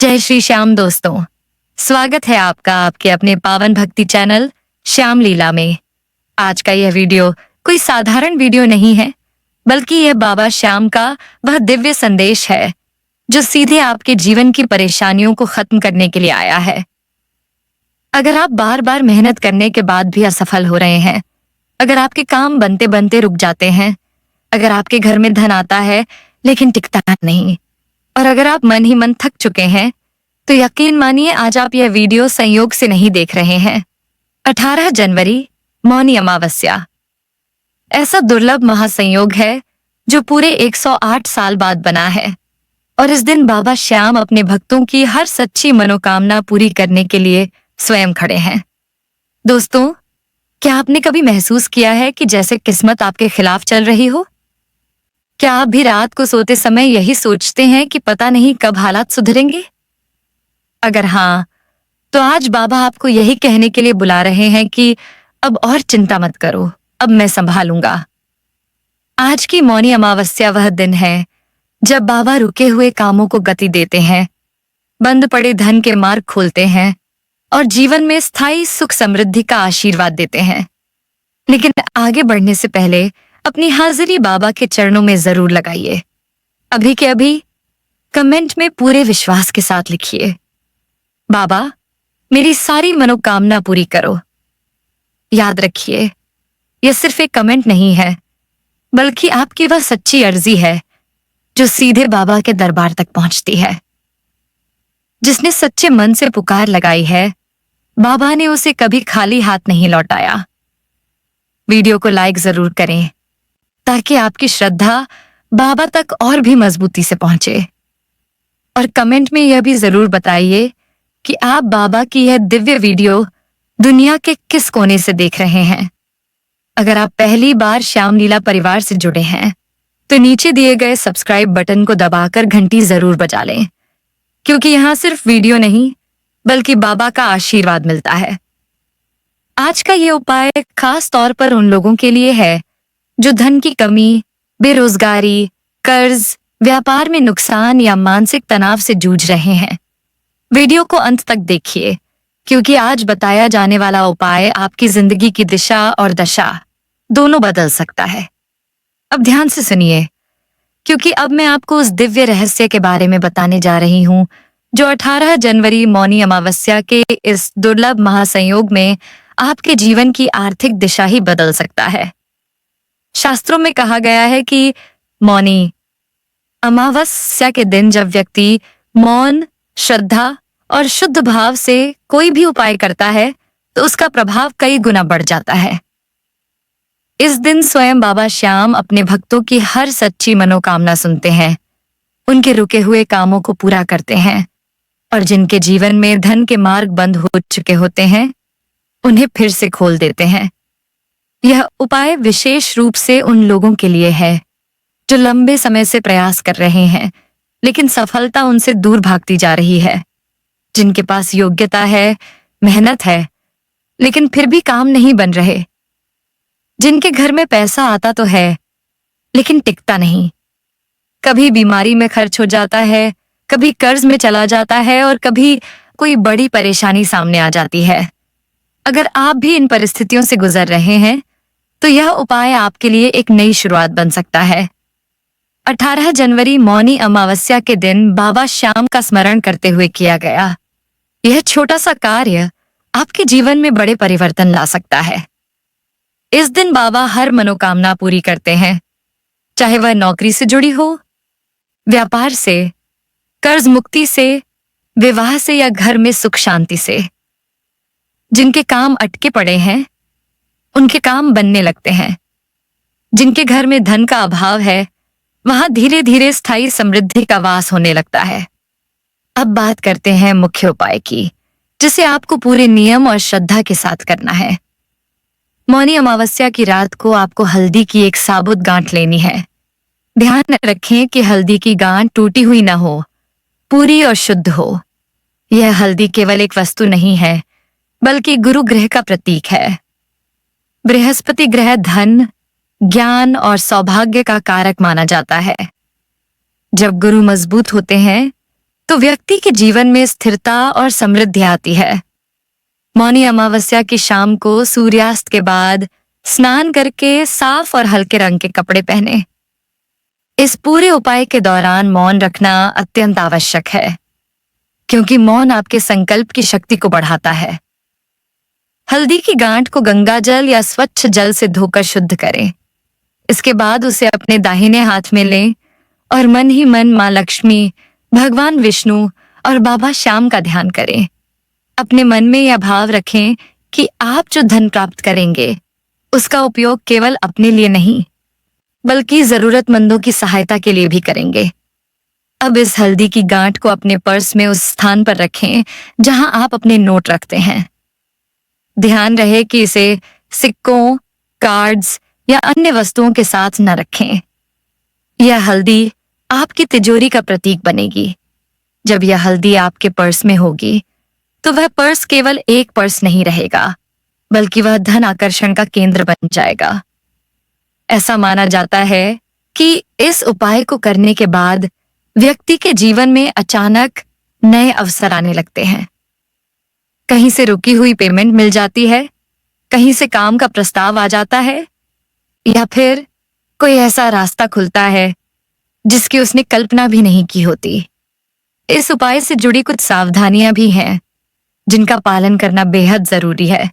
जय श्री श्याम दोस्तों। स्वागत है आपका आपके अपने पावन भक्ति चैनल श्याम लीला में। आज का यह वीडियो कोई साधारण वीडियो नहीं है, बल्कि यह बाबा श्याम का वह दिव्य संदेश है जो सीधे आपके जीवन की परेशानियों को खत्म करने के लिए आया है। अगर आप बार बार मेहनत करने के बाद भी असफल हो रहे हैं, अगर आपके काम बनते बनते रुक जाते हैं, अगर आपके घर में धन आता है लेकिन टिकता नहीं, और अगर आप मन ही मन थक चुके हैं, तो यकीन मानिए आज आप यह वीडियो संयोग से नहीं देख रहे हैं। 18 जनवरी मौनी अमावस्या ऐसा दुर्लभ महासंयोग है जो पूरे 108 साल बाद बना है, और इस दिन बाबा श्याम अपने भक्तों की हर सच्ची मनोकामना पूरी करने के लिए स्वयं खड़े हैं। दोस्तों, क्या आपने कभी महसूस किया है कि जैसे किस्मत आपके खिलाफ चल रही हो? क्या आप भी रात को सोते समय यही सोचते हैं कि पता नहीं कब हालात सुधरेंगे? अगर हाँ, तो आज बाबा आपको यही कहने के लिए बुला रहे हैं कि अब और चिंता मत करो, अब मैं संभालूंगा। आज की मौनी अमावस्या वह दिन है जब बाबा रुके हुए कामों को गति देते हैं, बंद पड़े धन के मार्ग खोलते हैं और जीवन में स्थायी सुख समृद्धि का आशीर्वाद देते हैं। लेकिन आगे बढ़ने से पहले अपनी हाजिरी बाबा के चरणों में जरूर लगाइए। अभी के अभी कमेंट में पूरे विश्वास के साथ लिखिए, बाबा मेरी सारी मनोकामना पूरी करो। याद रखिए, यह सिर्फ एक कमेंट नहीं है, बल्कि आपकी वह सच्ची अर्जी है जो सीधे बाबा के दरबार तक पहुंचती है। जिसने सच्चे मन से पुकार लगाई है, बाबा ने उसे कभी खाली हाथ नहीं लौटाया। वीडियो को लाइक जरूर करें ताकि आपकी श्रद्धा बाबा तक और भी मजबूती से पहुंचे, और कमेंट में यह भी जरूर बताइए कि आप बाबा की यह दिव्य वीडियो दुनिया के किस कोने से देख रहे हैं। अगर आप पहली बार श्याम लीला परिवार से जुड़े हैं, तो नीचे दिए गए सब्सक्राइब बटन को दबाकर घंटी जरूर बजा लें, क्योंकि यहाँ सिर्फ वीडियो नहीं बल्कि बाबा का आशीर्वाद मिलता है। आज का ये उपाय खास तौर पर उन लोगों के लिए है जो धन की कमी, बेरोजगारी, कर्ज, व्यापार में नुकसान या मानसिक तनाव से जूझ रहे हैं। वीडियो को अंत तक देखिए, क्योंकि आज बताया जाने वाला उपाय आपकी जिंदगी की दिशा और दशा दोनों बदल सकता है। अब ध्यान से सुनिए, क्योंकि अब मैं आपको उस दिव्य रहस्य के बारे में बताने जा रही हूँ जो 18 जनवरी मौनी अमावस्या के इस दुर्लभ महासंयोग में आपके जीवन की आर्थिक दिशा ही बदल सकता है। शास्त्रों में कहा गया है कि मौनी अमावस्या के दिन जब व्यक्ति मौन, श्रद्धा और शुद्ध भाव से कोई भी उपाय करता है, तो उसका प्रभाव कई गुना बढ़ जाता है। इस दिन स्वयं बाबा श्याम अपने भक्तों की हर सच्ची मनोकामना सुनते हैं, उनके रुके हुए कामों को पूरा करते हैं, और जिनके जीवन में धन के मार्ग बंद हो चुके होते हैं, उन्हें फिर से खोल देते हैं। यह उपाय विशेष रूप से उन लोगों के लिए है जो लंबे समय से प्रयास कर रहे हैं, लेकिन सफलता उनसे दूर भागती जा रही है। जिनके पास योग्यता है, मेहनत है, लेकिन फिर भी काम नहीं बन रहे। जिनके घर में पैसा आता तो है, लेकिन टिकता नहीं। कभी बीमारी में खर्च हो जाता है, कभी कर्ज में चला जाता है, और कभी कोई बड़ी परेशानी सामने आ जाती है। अगर आप भी इन परिस्थितियों से गुजर रहे हैं, तो यह उपाय आपके लिए एक नई शुरुआत बन सकता है। 18 जनवरी मौनी अमावस्या के दिन बाबा श्याम का स्मरण करते हुए किया गया यह छोटा सा कार्य आपके जीवन में बड़े परिवर्तन ला सकता है। इस दिन बाबा हर मनोकामना पूरी करते हैं, चाहे वह नौकरी से जुड़ी हो, व्यापार से, कर्ज मुक्ति से, विवाह से, या घर में सुख शांति से। जिनके काम अटके पड़े हैं, उनके काम बनने लगते हैं। जिनके घर में धन का अभाव है, वहां धीरे धीरे स्थायी समृद्धि का वास होने लगता है। अब बात करते हैं मुख्य उपाय की, जिसे आपको पूरे नियम और श्रद्धा के साथ करना है। मौनी अमावस्या की रात को आपको हल्दी की एक साबुत गांठ लेनी है। ध्यान रखें कि हल्दी की गांठ टूटी हुई न हो, पूरी और शुद्ध हो। यह हल्दी केवल एक वस्तु नहीं है, बल्कि गुरु ग्रह का प्रतीक है। बृहस्पति ग्रह धन, ज्ञान और सौभाग्य का कारक माना जाता है। जब गुरु मजबूत होते हैं, तो व्यक्ति के जीवन में स्थिरता और समृद्धि आती है। मौनी अमावस्या की शाम को सूर्यास्त के बाद स्नान करके साफ और हल्के रंग के कपड़े पहने। इस पूरे उपाय के दौरान मौन रखना अत्यंत आवश्यक है, क्योंकि मौन आपके संकल्प की शक्ति को बढ़ाता है। हल्दी की गांठ को गंगा जल या स्वच्छ जल से धोकर शुद्ध करें। इसके बाद उसे अपने दाहिने हाथ में लें और मन ही मन मां लक्ष्मी, भगवान विष्णु और बाबा श्याम का ध्यान करें। अपने मन में यह भाव रखें कि आप जो धन प्राप्त करेंगे उसका उपयोग केवल अपने लिए नहीं, बल्कि जरूरतमंदों की सहायता के लिए भी करेंगे। अब इस हल्दी की गांठ को अपने पर्स में उस स्थान पर रखें जहां आप अपने नोट रखते हैं। ध्यान रहे कि इसे सिक्कों, कार्ड्स या अन्य वस्तुओं के साथ न रखें। यह हल्दी आपकी तिजोरी का प्रतीक बनेगी। जब यह हल्दी आपके पर्स में होगी तो वह पर्स केवल एक पर्स नहीं रहेगा, बल्कि वह धन आकर्षण का केंद्र बन जाएगा। ऐसा माना जाता है कि इस उपाय को करने के बाद व्यक्ति के जीवन में अचानक नए अवसर आने लगते हैं। कहीं से रुकी हुई पेमेंट मिल जाती है, कहीं से काम का प्रस्ताव आ जाता है, या फिर कोई ऐसा रास्ता खुलता है जिसकी उसने कल्पना भी नहीं की होती। इस उपाय से जुड़ी कुछ सावधानियां भी हैं जिनका पालन करना बेहद जरूरी है।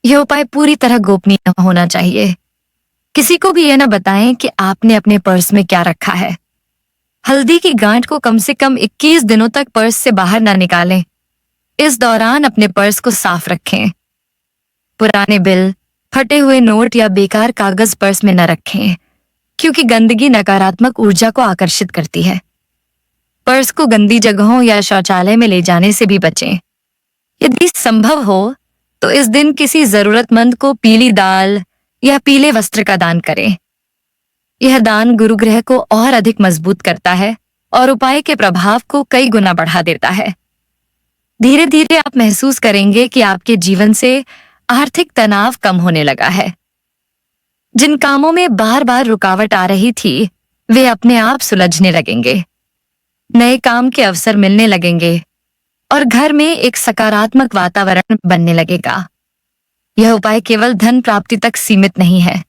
यह उपाय पूरी तरह गोपनीय होना चाहिए। किसी को भी यह न बताएं कि आपने अपने पर्स में क्या रखा है। हल्दी की गांठ को कम से कम 21 दिनों तक पर्स से बाहर न निकालें। इस दौरान अपने पर्स को साफ रखें। पुराने बिल, फटे हुए नोट या बेकार कागज पर्स में न रखें, क्योंकि गंदगी नकारात्मक ऊर्जा को आकर्षित करती है। पर्स को गंदी जगहों या शौचालय में ले जाने से भी बचें। यदि संभव हो तो इस दिन किसी जरूरतमंद को पीली दाल या पीले वस्त्र का दान करें। यह दान गुरु ग्रह को और अधिक मजबूत करता है और उपाय के प्रभाव को कई गुना बढ़ा देता है। धीरे धीरे आप महसूस करेंगे कि आपके जीवन से आर्थिक तनाव कम होने लगा है। जिन कामों में बार बार रुकावट आ रही थी, वे अपने आप सुलझने लगेंगे। नए काम के अवसर मिलने लगेंगे और घर में एक सकारात्मक वातावरण बनने लगेगा। यह उपाय केवल धन प्राप्ति तक सीमित नहीं है।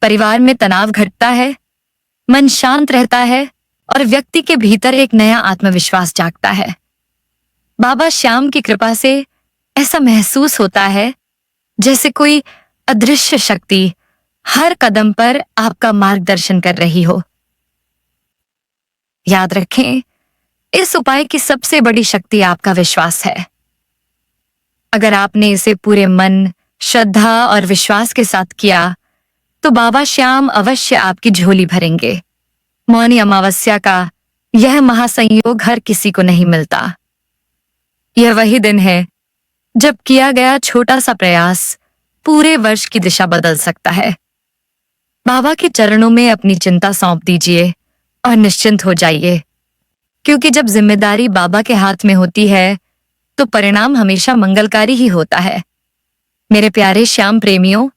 परिवार में तनाव घटता है, मन शांत रहता है और व्यक्ति के भीतर एक नया आत्मविश्वास जागता है। बाबा श्याम की कृपा से ऐसा महसूस होता है जैसे कोई अदृश्य शक्ति हर कदम पर आपका मार्गदर्शन कर रही हो। याद रखें, इस उपाय की सबसे बड़ी शक्ति आपका विश्वास है। अगर आपने इसे पूरे मन, श्रद्धा और विश्वास के साथ किया तो बाबा श्याम अवश्य आपकी झोली भरेंगे। मौनी अमावस्या का यह महासंयोग हर किसी को नहीं मिलता। यह वही दिन है जब किया गया छोटा सा प्रयास पूरे वर्ष की दिशा बदल सकता है। बाबा के चरणों में अपनी चिंता सौंप दीजिए और निश्चिंत हो जाइए, क्योंकि जब जिम्मेदारी बाबा के हाथ में होती है तो परिणाम हमेशा मंगलकारी ही होता है। मेरे प्यारे श्याम प्रेमियों,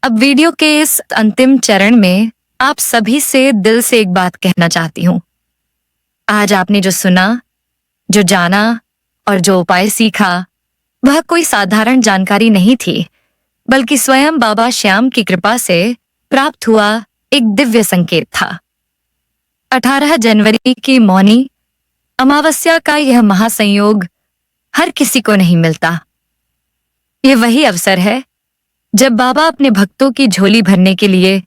अब वीडियो के इस अंतिम चरण में आप सभी से दिल से एक बात कहना चाहती हूँ। आज आपने जो सुना, जो जाना और जो उपाय सीखा, वह कोई साधारण जानकारी नहीं थी, बल्कि स्वयं बाबा श्याम की कृपा से प्राप्त हुआ एक दिव्य संकेत था। 18 जनवरी की मौनी अमावस्या का यह महासंयोग हर किसी को नहीं मिलता। यह वही अवसर है जब बाबा अपने भक्तों की झोली भरने के लिए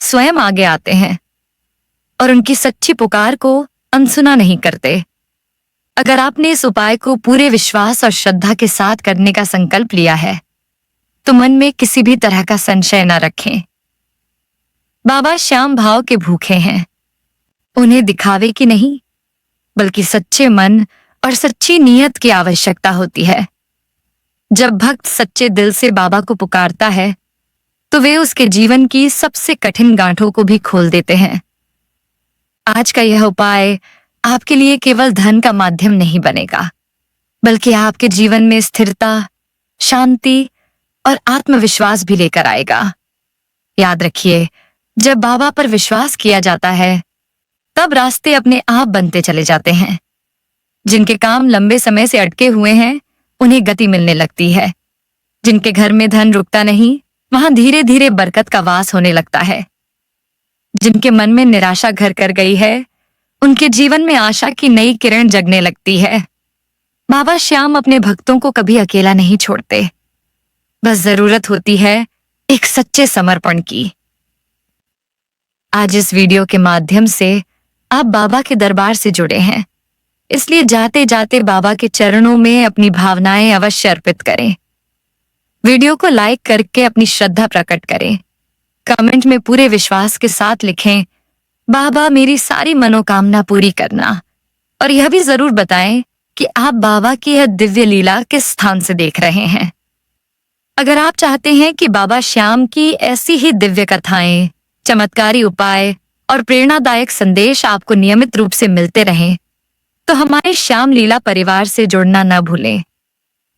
स्वयं आगे आते हैं और उनकी सच्ची पुकार को अनसुना नहीं करते। अगर आपने इस उपाय को पूरे विश्वास और श्रद्धा के साथ करने का संकल्प लिया है तो मन में किसी भी तरह का संशय न रखें। बाबा श्याम भाव के भूखे हैं। उन्हें दिखावे की नहीं, बल्कि सच्चे मन और सच्ची नीयत की आवश्यकता होती है। जब भक्त सच्चे दिल से बाबा को पुकारता है तो वे उसके जीवन की सबसे कठिन गांठों को भी खोल देते हैं। आज का यह उपाय आपके लिए केवल धन का माध्यम नहीं बनेगा, बल्कि आपके जीवन में स्थिरता, शांति और आत्मविश्वास भी लेकर आएगा। याद रखिए, जब बाबा पर विश्वास किया जाता है तब रास्ते अपने आप बनते चले जाते हैं। जिनके काम लंबे समय से अटके हुए हैं, उन्हें गति मिलने लगती है। जिनके घर में धन रुकता नहीं, वहां धीरे धीरे बरकत का वास होने लगता है। जिनके मन में निराशा घर कर गई है, उनके जीवन में आशा की नई किरण जगने लगती है। बाबा श्याम अपने भक्तों को कभी अकेला नहीं छोड़ते। बस जरूरत होती है एक सच्चे समर्पण की। आज इस वीडियो के माध्यम से आप बाबा के दरबार से जुड़े हैं, इसलिए जाते जाते बाबा के चरणों में अपनी भावनाएं अवश्य अर्पित करें। वीडियो को लाइक करके अपनी श्रद्धा प्रकट करें। कमेंट में पूरे विश्वास के साथ लिखें, बाबा मेरी सारी मनोकामना पूरी करना। और यह भी जरूर बताएं कि आप बाबा की यह दिव्य लीला किस स्थान से देख रहे हैं। अगर आप चाहते हैं कि बाबा श्याम की ऐसी ही दिव्य कथाएं, चमत्कारी उपाय और प्रेरणादायक संदेश आपको नियमित रूप से मिलते रहें, तो हमारे श्याम लीला परिवार से जुड़ना न भूलें।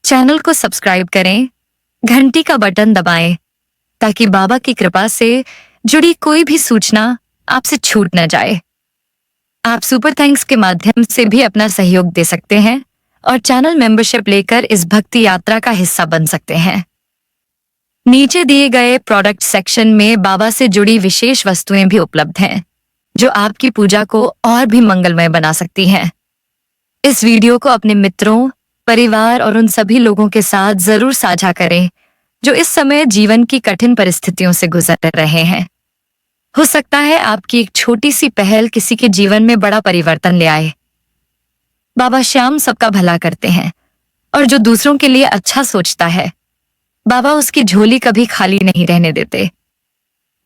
चैनल को सब्सक्राइब करें, घंटी का बटन दबाएं, ताकि बाबा की कृपा से जुड़ी कोई भी सूचना आपसे छूट न जाए। आप सुपर थैंक्स के माध्यम से भी अपना सहयोग दे सकते हैं और चैनल मेंबरशिप लेकर इस भक्ति यात्रा का हिस्सा बन सकते हैं। नीचे दिए गए प्रोडक्ट सेक्शन में बाबा से जुड़ी विशेष वस्तुएं भी उपलब्ध हैं, जो आपकी पूजा को और भी मंगलमय बना सकती हैं। इस वीडियो को अपने मित्रों, परिवार और उन सभी लोगों के साथ जरूर साझा करें जो इस समय जीवन की कठिन परिस्थितियों से गुजर रहे हैं। हो सकता है आपकी एक छोटी सी पहल किसी के जीवन में बड़ा परिवर्तन ले आए। बाबा श्याम सबका भला करते हैं और जो दूसरों के लिए अच्छा सोचता है, बाबा उसकी झोली कभी खाली नहीं रहने देते।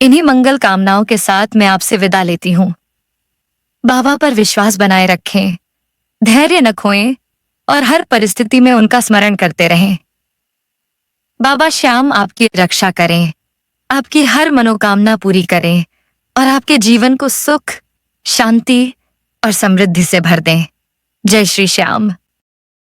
इन्हीं मंगल कामनाओं के साथ मैं आपसे विदा लेती हूँ। बाबा पर विश्वास बनाए रखें, धैर्य न खोएं और हर परिस्थिति में उनका स्मरण करते रहें। बाबा श्याम आपकी रक्षा करें, आपकी हर मनोकामना पूरी करें और आपके जीवन को सुख, शांति और समृद्धि से भर दें। जय श्री श्याम।